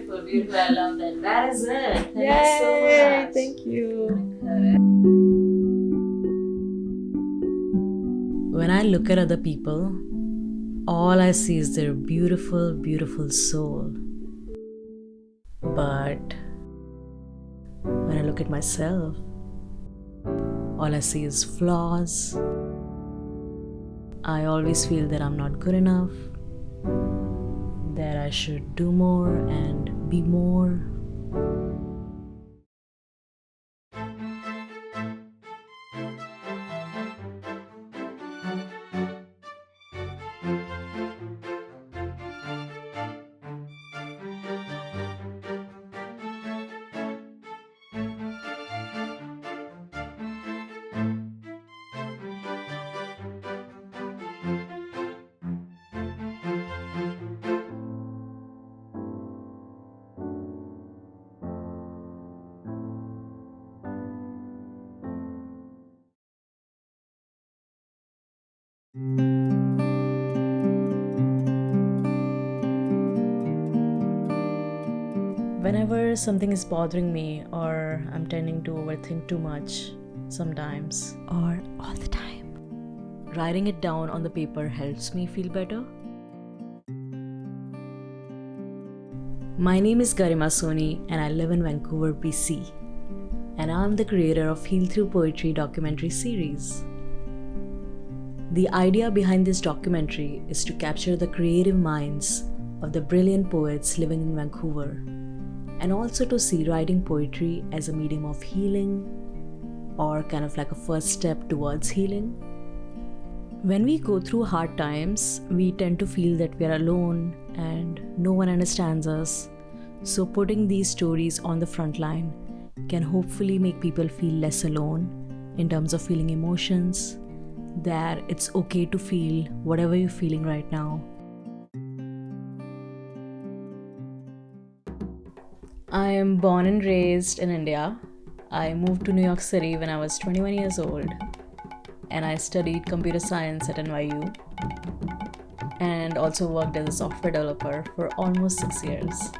beautiful, beautiful. I love that. That is it. Thank Yay, you so much. thank you. When I look at other people, all I see is their beautiful, beautiful soul. But when I look at myself, all I see is flaws. I always feel that I'm not good enough, that I should do more and be more. Whenever something is bothering me or I'm tending to overthink too much, sometimes or all the time, writing it down on the paper helps me feel better. My name is Garima Soni and I live in Vancouver, BC. And I'm the creator of Heal Through Poetry documentary series. The idea behind this documentary is to capture the creative minds of the brilliant poets living in Vancouver, and also to see writing poetry as a medium of healing, or kind of like a first step towards healing. When we go through hard times, we tend to feel that we are alone and no one understands us. So putting these stories on the front line can hopefully make people feel less alone in terms of feeling emotions, that it's okay to feel whatever you're feeling right now. I am born and raised in India. I moved to New York City when I was 21 years old, and I studied computer science at NYU and also worked as a software developer for almost 6 years.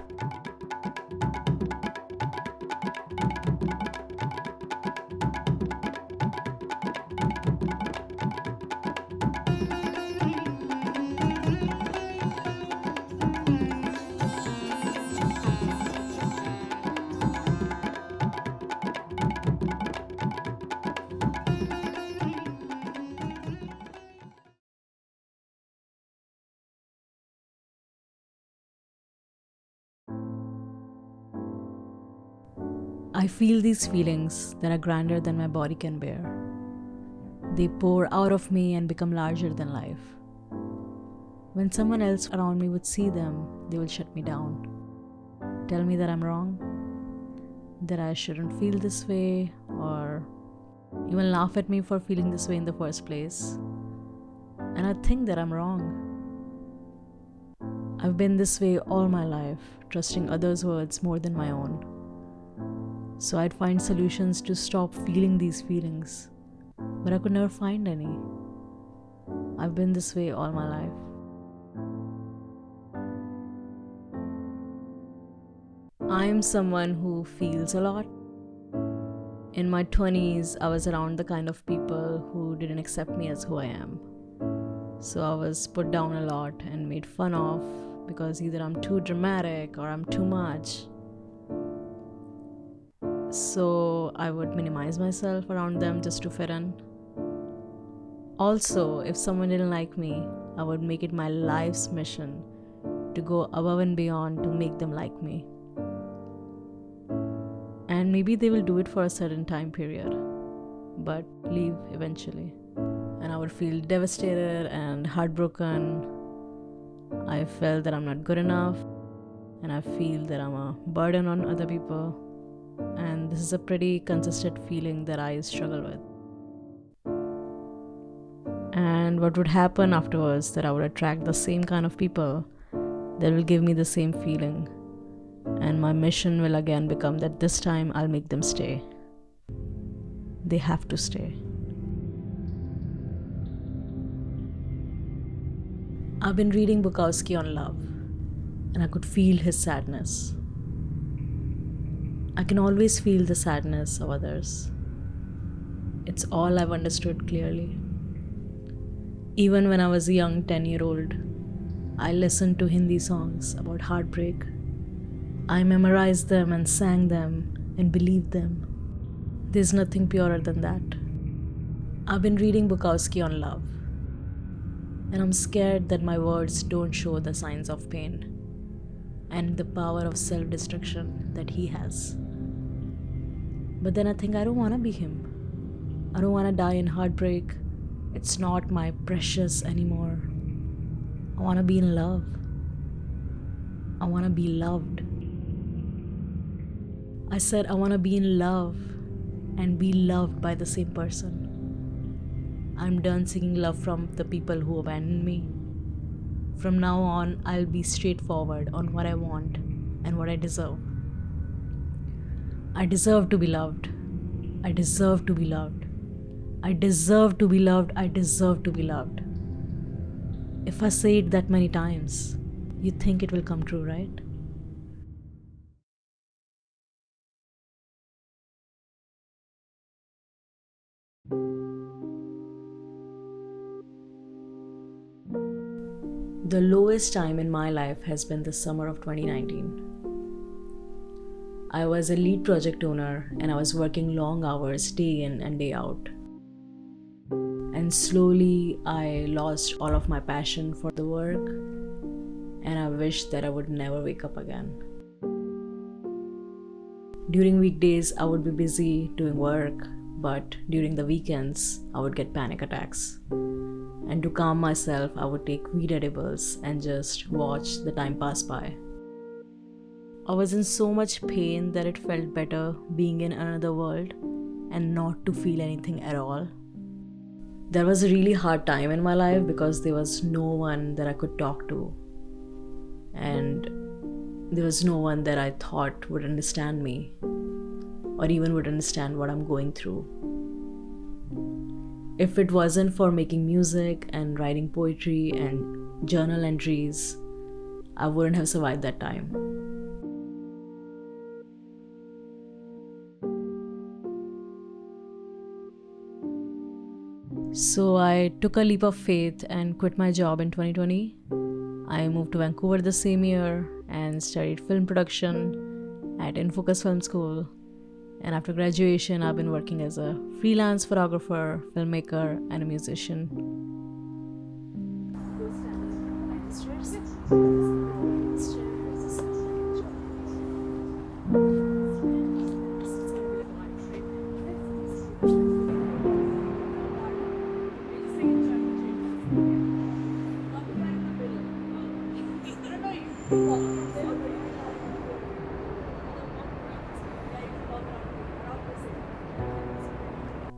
I feel these feelings that are grander than my body can bear. They pour out of me and become larger than life. When someone else around me would see them, they will shut me down. Tell me that I'm wrong, that I shouldn't feel this way, or even laugh at me for feeling this way in the first place. And I think that I'm wrong. I've been this way all my life, trusting others' words more than my own. So I'd find solutions to stop feeling these feelings, but I could never find any. I've been this way all my life. I'm someone who feels a lot. In my 20s, I was around the kind of people who didn't accept me as who I am. So I was put down a lot and made fun of because either I'm too dramatic or I'm too much. So I would minimize myself around them just to fit in. Also, if someone didn't like me, I would make it my life's mission to go above and beyond to make them like me. And maybe they will do it for a certain time period, but leave eventually. And I would feel devastated and heartbroken. I felt that I'm not good enough, and I feel that I'm a burden on other people. And this is a pretty consistent feeling that I struggle with. And what would happen afterwards, that I would attract the same kind of people that will give me the same feeling. And my mission will again become that this time I'll make them stay. They have to stay. I've been reading Bukowski on love, and I could feel his sadness. I can always feel the sadness of others. It's all I've understood clearly. Even when I was a young 10-year-old, I listened to Hindi songs about heartbreak. I memorized them and sang them and believed them. There's nothing purer than that. I've been reading Bukowski on love, and I'm scared that my words don't show the signs of pain and the power of self-destruction that he has. But then I think I don't want to be him. I don't want to die in heartbreak. It's not my precious anymore. I want to be in love. I want to be loved. I said I want to be in love and be loved by the same person. I'm done seeking love from the people who abandoned me. From now on, I'll be straightforward on what I want and what I deserve. I deserve to be loved. I deserve to be loved. I deserve to be loved. I deserve to be loved. If I say it that many times, you think it will come true, right? The lowest time in my life has been the summer of 2019. I was a lead project owner and I was working long hours day in and day out. And slowly I lost all of my passion for the work, and I wished that I would never wake up again. During weekdays I would be busy doing work, but during the weekends I would get panic attacks. And to calm myself, I would take weed edibles and just watch the time pass by. I was in so much pain that it felt better being in another world and not to feel anything at all. There was a really hard time in my life because there was no one that I could talk to. And there was no one that I thought would understand me or even would understand what I'm going through. If it wasn't for making music and writing poetry and journal entries, I wouldn't have survived that time. So I took a leap of faith and quit my job in 2020. I moved to Vancouver the same year and studied film production at Infocus Film School. And after graduation, I've been working as a freelance photographer, filmmaker, and a musician.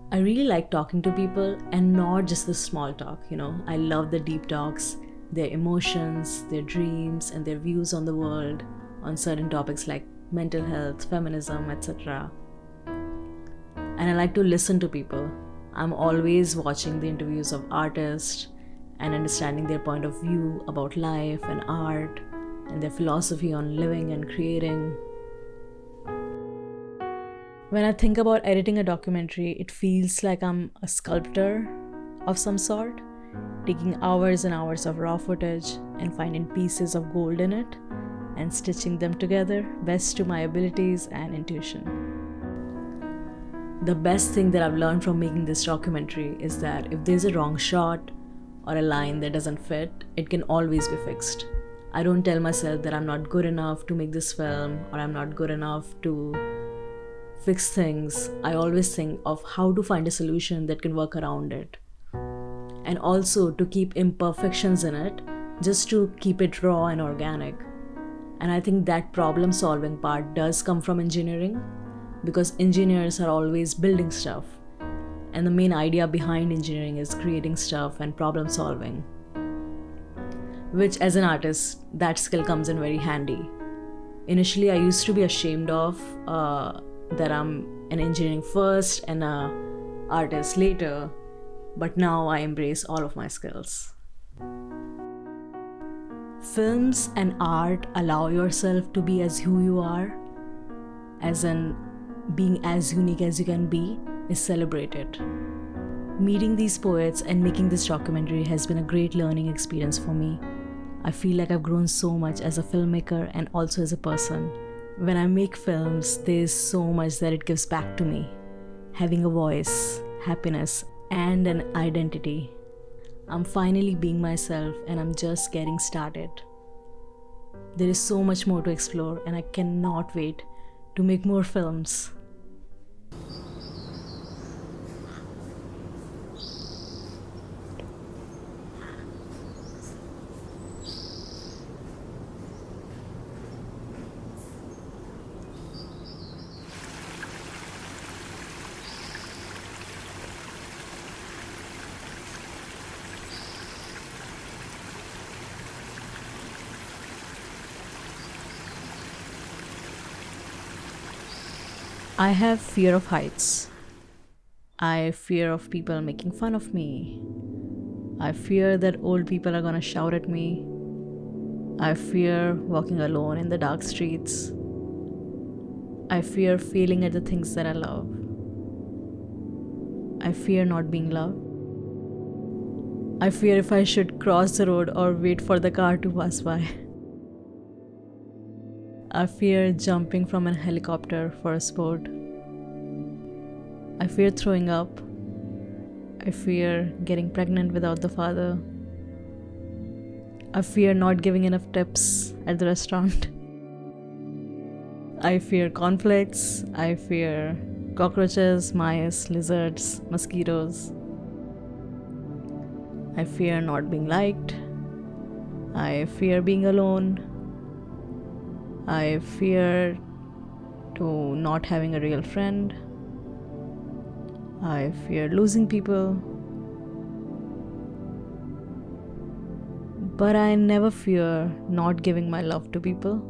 I really like talking to people and not just the small talk, I love the deep talks, their emotions, their dreams, and their views on the world, on certain topics like mental health, feminism, etc. And I like to listen to people. I'm always watching the interviews of artists and understanding their point of view about life and art and their philosophy on living and creating. When I think about editing a documentary, it feels like I'm a sculptor of some sort, taking hours and hours of raw footage and finding pieces of gold in it and stitching them together best to my abilities and intuition. The best thing that I've learned from making this documentary is that if there's a wrong shot or a line that doesn't fit, it can always be fixed. I don't tell myself that I'm not good enough to make this film or I'm not good enough to fix things. I always think of how to find a solution that can work around it. And also to keep imperfections in it, just to keep it raw and organic. And I think that problem solving part does come from engineering, because engineers are always building stuff. And the main idea behind engineering is creating stuff and problem solving. Which as an artist, that skill comes in very handy. Initially, I used to be ashamed of that I'm an engineering first and an artist later, but now I embrace all of my skills. Films and art allow yourself to be as who you are, as in being as unique as you can be, is celebrated. Meeting these poets and making this documentary has been a great learning experience for me. I feel like I've grown so much as a filmmaker and also as a person. When I make films, there's so much that it gives back to me. Having a voice, happiness, and an identity. I'm finally being myself and I'm just getting started. There is so much more to explore and I cannot wait to make more films. I have fear of heights. I fear of people making fun of me. I fear that old people are gonna shout at me. I fear walking alone in the dark streets. I fear failing at the things that I love. I fear not being loved. I fear if I should cross the road or wait for the car to pass by. I fear jumping from a helicopter for a sport. I fear throwing up. I fear getting pregnant without the father. I fear not giving enough tips at the restaurant. I fear conflicts. I fear cockroaches, mice, lizards, mosquitoes. I fear not being liked. I fear being alone. I fear to not having a real friend. I fear losing people. But I never fear not giving my love to people.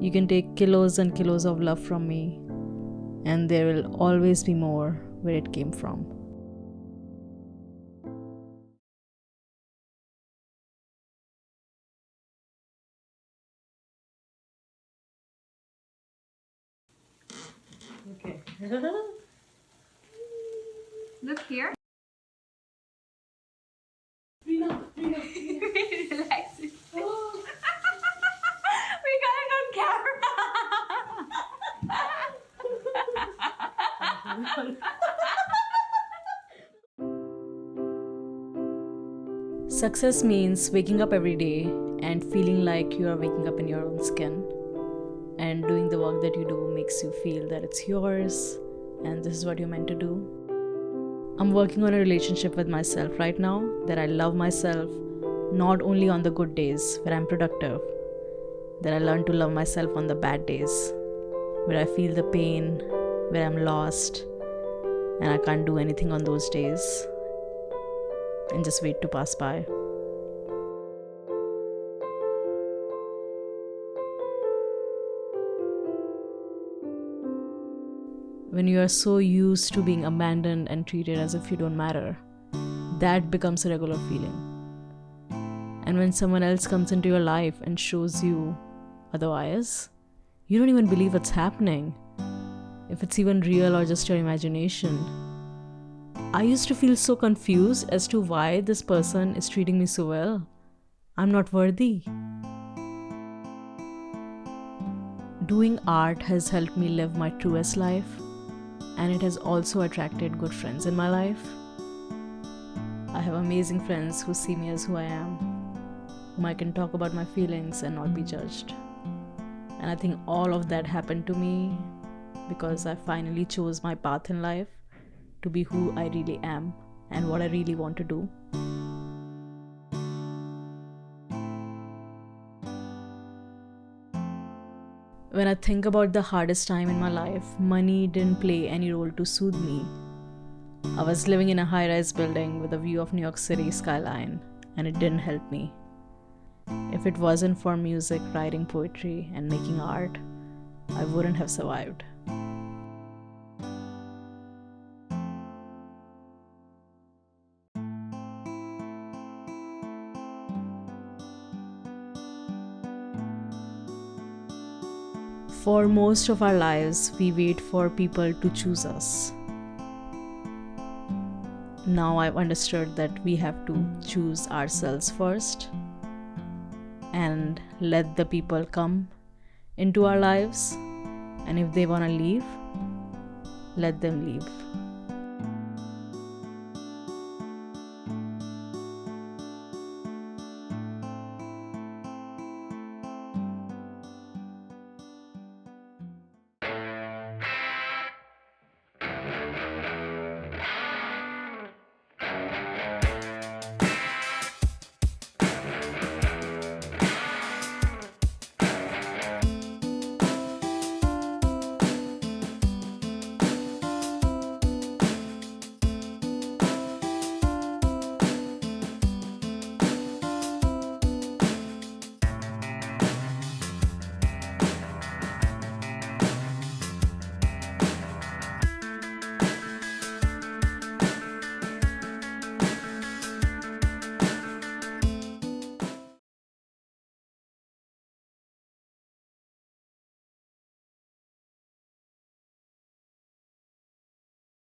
You can take kilos and kilos of love from me, and there will always be more where it came from. Okay. Look here. Relax. We got it on camera. Success means waking up every day and feeling like you are waking up in your own skin. And doing the work that you do makes you feel that it's yours and this is what you're meant to do. I'm working on a relationship with myself right now that I love myself, not only on the good days where I'm productive, that I learn to love myself on the bad days where I feel the pain, where I'm lost and I can't do anything on those days and just wait to pass by. When you are so used to being abandoned and treated as if you don't matter, that becomes a regular feeling. And when someone else comes into your life and shows you otherwise, you don't even believe what's happening, if it's even real or just your imagination. I used to feel so confused as to why this person is treating me so well. I'm not worthy. Doing art has helped me live my truest life, and it has also attracted good friends in my life. I have amazing friends who see me as who I am, whom I can talk about my feelings and not be judged. And I think all of that happened to me because I finally chose my path in life to be who I really am and what I really want to do. When I think about the hardest time in my life, money didn't play any role to soothe me. I was living in a high-rise building with a view of New York City skyline, and it didn't help me. If it wasn't for music, writing poetry, and making art, I wouldn't have survived. For most of our lives, we wait for people to choose us. Now I've understood that we have to choose ourselves first and let the people come into our lives. And if they want to leave, let them leave.